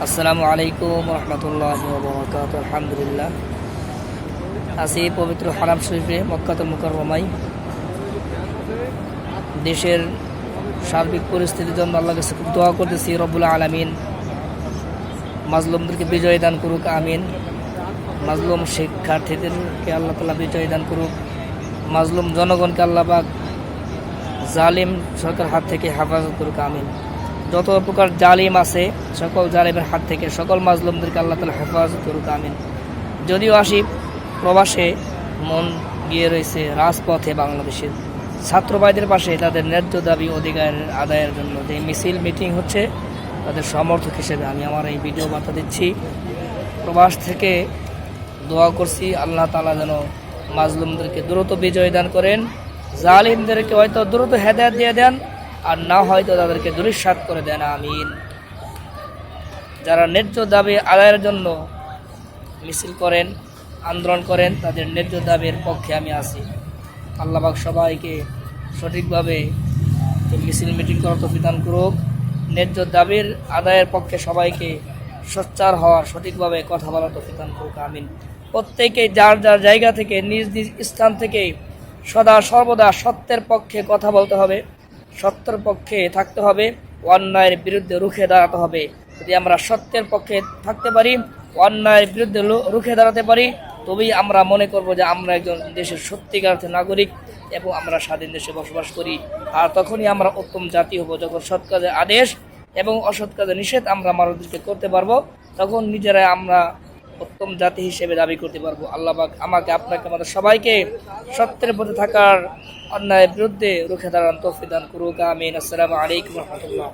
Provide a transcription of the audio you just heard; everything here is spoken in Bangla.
আসসালামু আলাইকুম রহমতুল্লাহি ওয়া বারাকাতুহু। আলহামদুলিল্লাহ, আছি পবিত্র হারাম শরীফে মক্কাতুল মুকাররমায়। দেশের সার্বিক পরিস্থিতির জন্য আল্লাহর কাছে খুব দোয়া করতেছি, রব্বুল আলামিন মাজলুমদেরকে বিজয় দান করুক, আমিন। মাজলুম শিক্ষার্থীদেরকে আল্লাহ তাআলা বিজয় দান করুক, মাজলুম জনগণকে আল্লাহ পাক জালিম সরকার হাত থেকে হেফাজত করুক, আমিন। যত প্রকার জালিম আছে সকল জালিমের হাত থেকে সকল মাজলুমদেরকে আল্লাহ তাআলা হেফাজত করুক, আমিন। যদিও আসি প্রবাসে, মন গিয়ে রয়েছে রাজপথে বাংলাদেশের ছাত্র ভাইদের পাশে, তাদের ন্যায্য দাবি অধিকার আদায়ের জন্য যে মিছিল মিটিং হচ্ছে, তাদের সমর্থক হিসেবে আমি আমার এই ভিডিও বার্তা দিচ্ছি। প্রবাস থেকে দোয়া করছি আল্লাহ তাআলা যেন মাজলুমদেরকে দ্রুত বিজয় দান করেন, জালিমদেরকে হয়তো দ্রুত হেদায়েত দিয়ে দেন, আর না হয়তো তাদেরকে দুলিশাত করে দেন, আমিন। যারা ন্যায্য দাবি আদায়ের জন্য মিছিল করেন, আন্দোলন করেন, তাদের ন্যায্য দাবির পক্ষে আমি আছি। আল্লাহ পাক সবাইকে সঠিকভাবে মিছিল মিটিং করার তৌফিক দান করুক, ন্যায্য দাবির আদায়ের পক্ষে সবাইকে সোচ্চার হওয়ার, সঠিকভাবে কথা বলার তৌফিক দান করুক, আমিন। প্রত্যেকেই যার যার জায়গা থেকে, নিজ নিজ স্থান থেকে সদা সর্বদা সত্যের পক্ষে কথা বলতে হবে, সত্যের পক্ষে থাকতে হবে, অন্যায়ের বিরুদ্ধে রুখে দাঁড়াতে হবে। যদি আমরা সত্যের পক্ষে থাকতে পারি, অন্যায়ের বিরুদ্ধে রুখে দাঁড়াতে পারি, তবেই আমরা মনে করব যে আমরা একজন দেশের সত্যিকার নাগরিক এবং আমরা স্বাধীন দেশে বসবাস করি। আর তখনই আমরা উত্তম জাতি হব, যখন সৎ কাজের আদেশ এবং অসৎ কাজের নিষেধ আমরা মানুষদেরকে করতে পারবো, তখন নিজেরাই আমরা উত্তম জাতি হিসেবে দাবি করতে পারবো। আল্লাহ পাক আমাকে, আপনাকে, আমাদের সবাইকে সত্যের পথে থাকার, অন্যায়ের বিরুদ্ধে রুখে দাঁড়ান তৌফিক দান করুক, আমিন। আসসালামু আলাইকুম রহমতুল্লাহ।